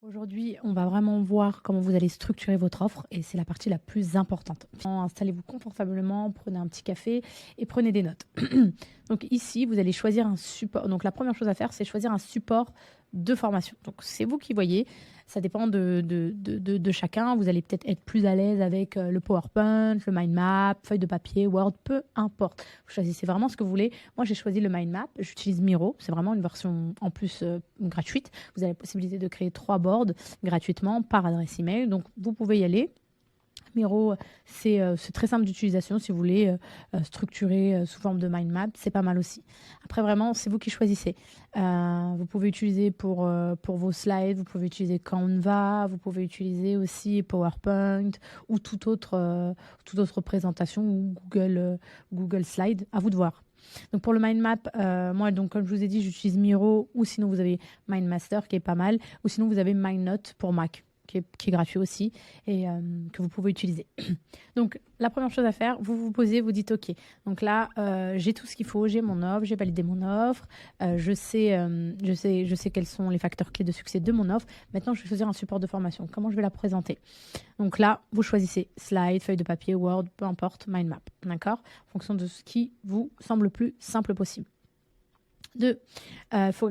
Aujourd'hui, on va vraiment voir comment vous allez structurer votre offre et c'est la partie la plus importante. Installez-vous confortablement, prenez un petit café et prenez des notes. Donc ici, vous allez choisir un support. Donc la première chose à faire, c'est choisir un support de formation. Donc c'est vous qui voyez, ça dépend de chacun. Vous allez peut-être être plus à l'aise avec le PowerPoint, le mind map, feuille de papier, Word, peu importe. Vous choisissez vraiment ce que vous voulez. Moi, j'ai choisi le mind map. J'utilise Miro. C'est vraiment une version en plus gratuite. Vous avez la possibilité de créer 3 boards gratuitement par adresse email. Donc, vous pouvez y aller. Miro, c'est très simple d'utilisation si vous voulez structurer sous forme de mind map. C'est pas mal aussi. Après, vraiment, c'est vous qui choisissez. Vous pouvez utiliser pour vos slides, vous pouvez utiliser Canva, vous pouvez utiliser aussi PowerPoint ou toute autre présentation ou Google Slide. À vous de voir. Donc pour le mind map, moi, donc, comme je vous ai dit, j'utilise Miro ou sinon vous avez MindMaster qui est pas mal ou sinon vous avez MindNote pour Mac qui est gratuit aussi et que vous pouvez utiliser. Donc la première chose à faire, vous vous posez, vous dites OK. Donc là, j'ai tout ce qu'il faut, j'ai mon offre, j'ai validé mon offre, je sais quels sont les facteurs clés de succès de mon offre. Maintenant, je vais choisir un support de formation. Comment je vais la présenter? Donc là, vous choisissez slide, feuille de papier, Word, peu importe, mind map, d'accord? En fonction de ce qui vous semble le plus simple possible. Deux, il faut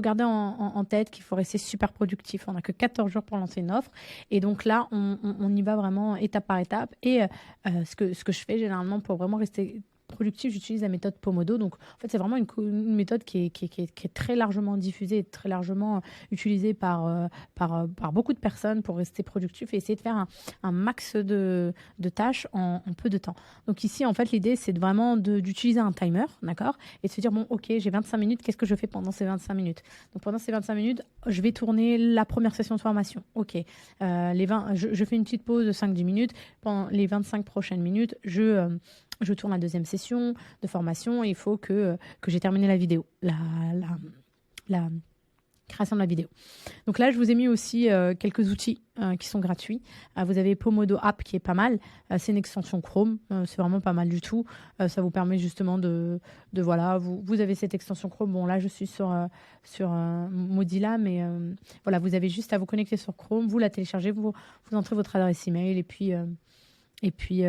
garder en tête qu'il faut rester super productif. On n'a que 14 jours pour lancer une offre. Et donc là, on y va vraiment étape par étape. Et ce que je fais généralement pour vraiment rester productif, j'utilise la méthode Pomodoro. Donc, en fait, c'est vraiment une méthode qui est très largement diffusée et très largement utilisée par beaucoup de personnes pour rester productif et essayer de faire un max de tâches en peu de temps. Donc ici, en fait, l'idée, c'est vraiment d'utiliser un timer, d'accord? Et de se dire, bon, OK, j'ai 25 minutes, qu'est-ce que je fais pendant ces 25 minutes? Donc pendant ces 25 minutes, je vais tourner la première session de formation. OK. Je fais une petite pause de 5-10 minutes. Pendant les 25 prochaines minutes, je tourne la deuxième session de formation et il faut que j'ai terminé la vidéo, la création de la vidéo. Donc là, je vous ai mis aussi quelques outils qui sont gratuits. Vous avez Pomodoro App qui est pas mal. C'est une extension Chrome. C'est vraiment pas mal du tout. Ça vous permet justement voilà, vous avez cette extension Chrome. Bon, là, je suis sur Mozilla, mais voilà, vous avez juste à vous connecter sur Chrome, vous la téléchargez, vous entrez votre adresse email et puis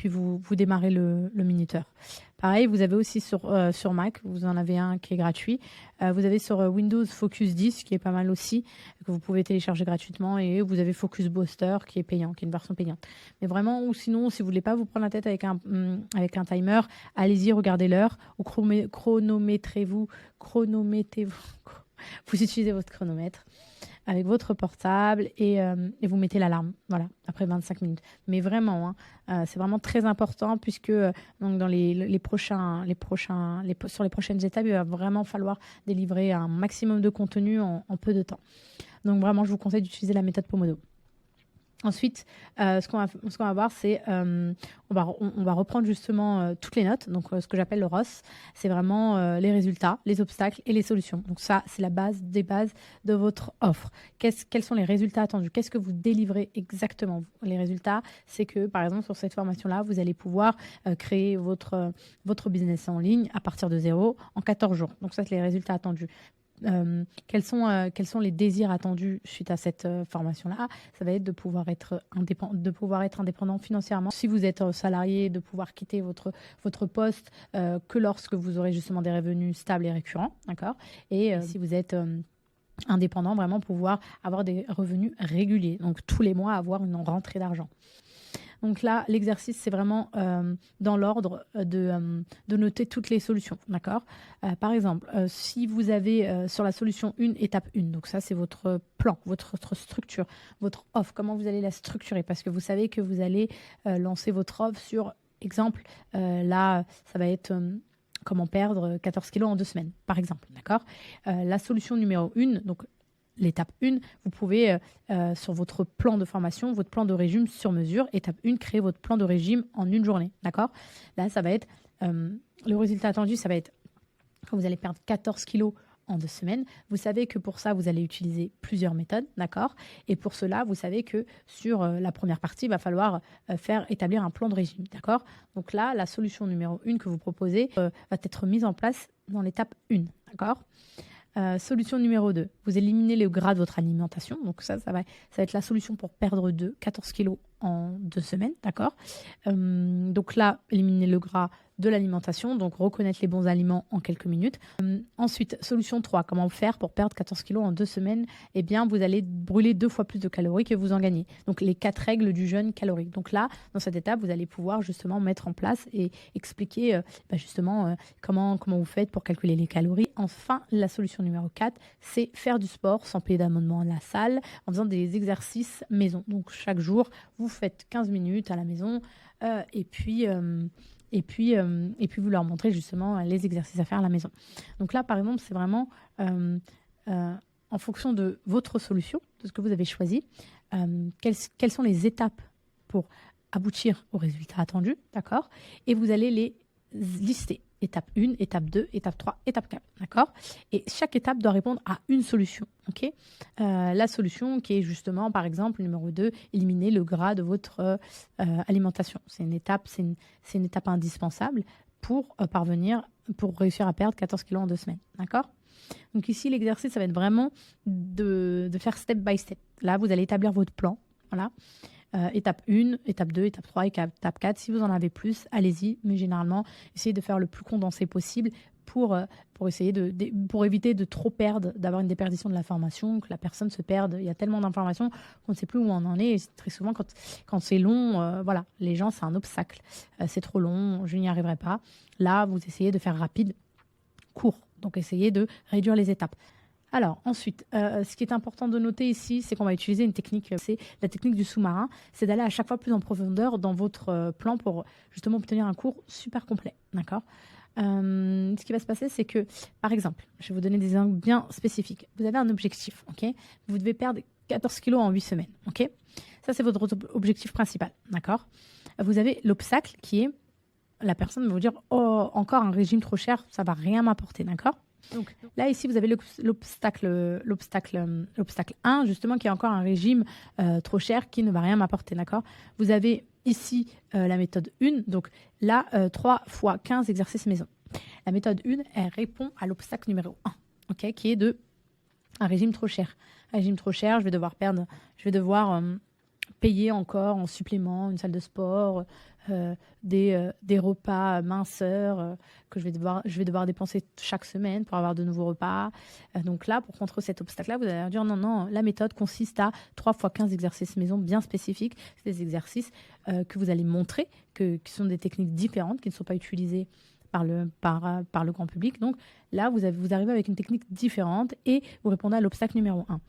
vous démarrez le minuteur. Pareil, vous avez aussi sur Mac, vous en avez un qui est gratuit. Vous avez sur Windows Focus 10 qui est pas mal aussi, que vous pouvez télécharger gratuitement. Et vous avez Focus Booster qui est payant, qui est une version payante. Mais vraiment, ou sinon, si vous voulez pas vous prendre la tête avec un timer, allez-y, regardez l'heure ou chronométrez-vous. Vous utilisez votre chronomètre avec votre portable et vous mettez l'alarme, voilà, après 25 minutes. Mais vraiment, c'est vraiment très important puisque donc dans sur les prochaines étapes, il va vraiment falloir délivrer un maximum de contenu en peu de temps. Donc vraiment, je vous conseille d'utiliser la méthode Pomodoro. Ensuite, ce qu'on va voir, c'est on va reprendre justement toutes les notes. Donc, ce que j'appelle le ROS, c'est vraiment les résultats, les obstacles et les solutions. Donc, ça, c'est la base des bases de votre offre. Quels sont les résultats attendus? Qu'est-ce que vous délivrez exactement? Les résultats, c'est que, par exemple, sur cette formation-là, vous allez pouvoir créer votre business en ligne à partir de zéro en 14 jours. Donc, ça, c'est les résultats attendus. Quels sont les désirs attendus suite à cette formation-là? Ça va être de pouvoir être indépendant financièrement. Si vous êtes salarié, de pouvoir quitter votre poste que lorsque vous aurez justement des revenus stables et récurrents, d'accord? Et si vous êtes indépendant, vraiment pouvoir avoir des revenus réguliers, donc tous les mois avoir une rentrée d'argent. Donc là, l'exercice, c'est vraiment dans l'ordre de noter toutes les solutions, d'accord? Par exemple, si vous avez sur la solution 1, étape 1, donc ça, c'est votre plan, votre structure, votre offre, comment vous allez la structurer, parce que vous savez que vous allez lancer votre offre sur, exemple, là, ça va être... comment perdre 14 kilos en 2 semaines, par exemple, d'accord? La solution numéro 1, donc l'étape 1, vous pouvez, sur votre plan de formation, votre plan de régime sur mesure, étape 1, créer votre plan de régime en une journée, d'accord? Là, ça va être, le résultat attendu, ça va être, quand vous allez perdre 14 kilos en 2 semaines, vous savez que pour ça, vous allez utiliser plusieurs méthodes, d'accord? Et pour cela, vous savez que sur la première partie, il va falloir établir un plan de régime, d'accord? Donc là, la solution numéro 1 que vous proposez va être mise en place dans l'étape 1, d'accord? Solution numéro 2, vous éliminez le gras de votre alimentation. Donc ça va être la solution pour perdre 14 kilos en 2 semaines, d'accord. Donc là, éliminer le gras de l'alimentation, donc reconnaître les bons aliments en quelques minutes. Ensuite, solution 3, comment faire pour perdre 14 kilos en 2 semaines? Eh bien, vous allez brûler 2 fois plus de calories que vous en gagnez. Donc les 4 règles du jeûne calorique. Donc là, dans cette étape, vous allez pouvoir justement mettre en place et expliquer justement comment vous faites pour calculer les calories. Enfin, la solution numéro 4, c'est faire du sport sans payer d'abonnement à la salle, en faisant des exercices maison. Donc chaque jour, vous faites 15 minutes à la maison et puis vous leur montrez justement les exercices à faire à la maison. Donc là, par exemple, c'est vraiment en fonction de votre solution, de ce que vous avez choisi, quelles sont les étapes pour aboutir au résultat attendu, d'accord? Et vous allez les lister. Étape 1, étape 2, étape 3, étape 4, d'accord? Et chaque étape doit répondre à une solution, ok? La solution qui est justement, par exemple, numéro 2, éliminer le gras de votre alimentation. C'est une étape indispensable pour pour réussir à perdre 14 kilos en 2 semaines, d'accord? Donc ici, l'exercice, ça va être vraiment de faire step by step. Là, vous allez établir votre plan, voilà. Étape 1, étape 2, étape 3, étape 4. Si vous en avez plus, allez-y. Mais généralement, essayez de faire le plus condensé possible pour éviter de trop perdre, d'avoir une déperdition de l'information, que la personne se perde. Il y a tellement d'informations qu'on ne sait plus où on en est. Et très souvent, quand c'est long, voilà, les gens, c'est un obstacle. C'est trop long, je n'y arriverai pas. Là, vous essayez de faire rapide, court. Donc, essayez de réduire les étapes. Alors ensuite, ce qui est important de noter ici, c'est qu'on va utiliser une technique, c'est la technique du sous-marin, c'est d'aller à chaque fois plus en profondeur dans votre plan pour justement obtenir un cours super complet, d'accord. Ce qui va se passer, c'est que, par exemple, je vais vous donner des exemples bien spécifiques. Vous avez un objectif, ok. Vous devez perdre 14 kilos en 8 semaines, ok. Ça, c'est votre objectif principal, d'accord. Vous avez l'obstacle qui est, la personne va vous dire, oh, encore un régime trop cher, ça va rien m'apporter, d'accord. Donc là, ici, vous avez l'obstacle 1, justement, qui est encore un régime trop cher qui ne va rien m'apporter, d'accord. Vous avez ici la méthode 1, donc là, 3 fois 15 exercices maison. La méthode 1, elle répond à l'obstacle numéro 1, ok, qui est un régime trop cher. Un régime trop cher, je vais devoir payer encore en supplément une salle de sport, des repas minceurs que je vais devoir dépenser chaque semaine pour avoir de nouveaux repas. Donc là, pour contrer cet obstacle-là, vous allez dire non, la méthode consiste à 3 fois 15 exercices maison bien spécifiques. C'est des exercices que vous allez montrer, qui sont des techniques différentes, qui ne sont pas utilisées par le grand public. Donc là, vous arrivez avec une technique différente et vous répondez à l'obstacle numéro 1.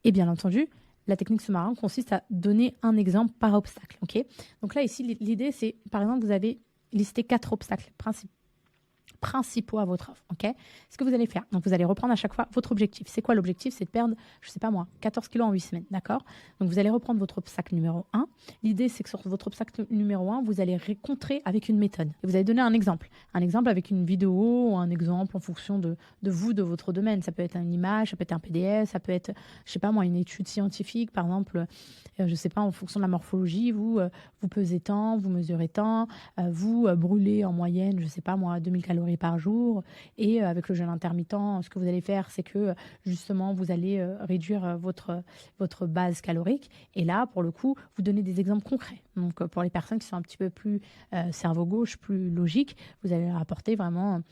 Et bien entendu, la technique sous-marin consiste à donner un exemple par obstacle. Okay. Donc là, ici, l'idée, c'est, par exemple, vous avez listé 4 obstacles principaux à votre offre. Okay. Ce que vous allez faire, donc vous allez reprendre à chaque fois votre objectif. C'est quoi l'objectif? C'est de perdre, je ne sais pas moi, 14 kilos en 8 semaines. D'accord. Donc vous allez reprendre votre obstacle numéro 1. L'idée, c'est que sur votre obstacle numéro 1, vous allez contrer avec une méthode. Et vous allez donner un exemple. Un exemple avec une vidéo ou un exemple en fonction de votre domaine. Ça peut être une image, ça peut être un PDF, ça peut être, je ne sais pas moi, une étude scientifique, par exemple, je ne sais pas, en fonction de la morphologie, vous pesez tant, vous mesurez tant, vous brûlez en moyenne, je ne sais pas moi, 2000 calories par jour. Et avec le jeûne intermittent, ce que vous allez faire, c'est que justement, vous allez réduire votre base calorique. Et là, pour le coup, vous donnez des exemples concrets. Donc, pour les personnes qui sont un petit peu plus cerveau gauche, plus logique, vous allez leur apporter vraiment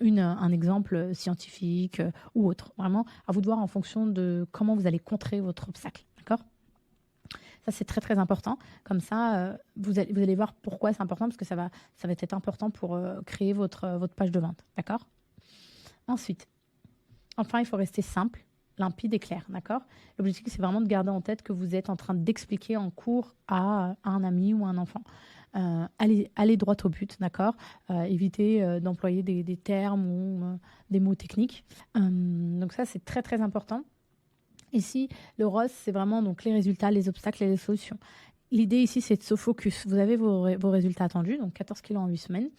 un exemple scientifique ou autre. Vraiment, à vous de voir en fonction de comment vous allez contrer votre obstacle. D'accord ? Ça, c'est très, très important. Comme ça, vous allez voir pourquoi c'est important, parce que ça va être important pour créer votre page de vente. D'accord ? Ensuite, enfin, il faut rester simple, limpide et clair. D'accord ? L'objectif, c'est vraiment de garder en tête que vous êtes en train d'expliquer en cours à un ami ou un enfant. Allez droit au but, d'accord ? Évitez d'employer des termes ou des mots techniques. Donc ça, c'est très, très important. Ici, le rose, c'est vraiment donc les résultats, les obstacles et les solutions. L'idée ici, c'est de se focus. Vous avez vos résultats attendus, donc 14 kilos en 8 semaines.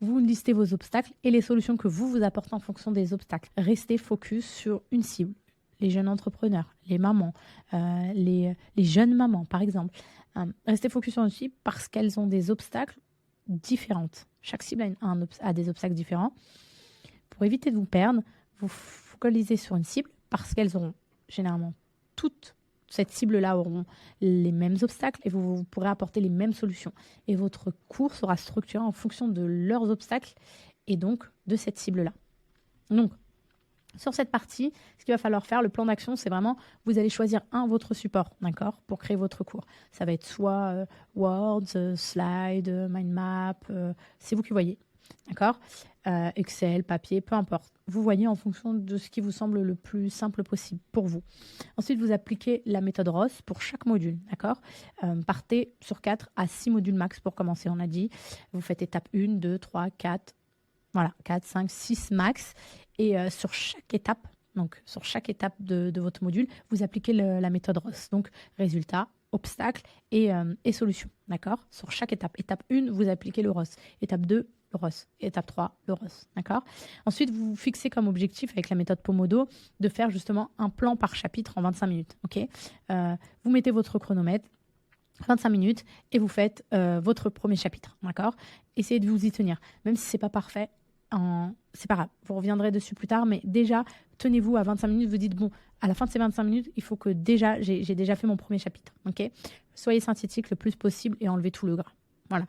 Vous listez vos obstacles et les solutions que vous apportez en fonction des obstacles. Restez focus sur une cible. Les jeunes entrepreneurs, les mamans, les jeunes mamans, par exemple. Restez focus sur une cible parce qu'elles ont des obstacles différents. Chaque cible a des obstacles différents. Pour éviter de vous perdre, vous focaliser sur une cible parce qu'elles auront généralement toutes cette cible-là auront les mêmes obstacles et vous pourrez apporter les mêmes solutions. Et votre cours sera structuré en fonction de leurs obstacles et donc de cette cible-là. Donc, sur cette partie, ce qu'il va falloir faire, le plan d'action, c'est vraiment, vous allez choisir votre support, d'accord, pour créer votre cours. Ça va être soit Word, Slide, Mind Map, c'est vous qui voyez, d'accord, Excel, papier, peu importe. Vous voyez en fonction de ce qui vous semble le plus simple possible pour vous. Ensuite, vous appliquez la méthode Ross pour chaque module, d'accord. Partez sur 4 à 6 modules max pour commencer, on a dit. Vous faites étape 1, 2, 3, 4, voilà, 4, 5, 6 max. Et sur chaque étape, donc sur chaque étape de votre module, vous appliquez la méthode Ross. Donc, résultat, obstacle et solution. D'accord. Sur chaque étape. Étape 1, vous appliquez le Ross. Étape 2, le Ross. Étape 3, le Ross. D'accord. Ensuite, vous vous fixez comme objectif avec la méthode Pomodoro de faire justement un plan par chapitre en 25 minutes. Ok. Vous mettez votre chronomètre. 25 minutes et vous faites votre premier chapitre. D'accord. Essayez de vous y tenir. Même si ce n'est pas parfait, c'est pas grave, vous reviendrez dessus plus tard, mais déjà, tenez-vous à 25 minutes, vous dites, bon, à la fin de ces 25 minutes, il faut que déjà, j'ai déjà fait mon premier chapitre, ok. Soyez synthétique le plus possible et enlevez tout le gras. Voilà.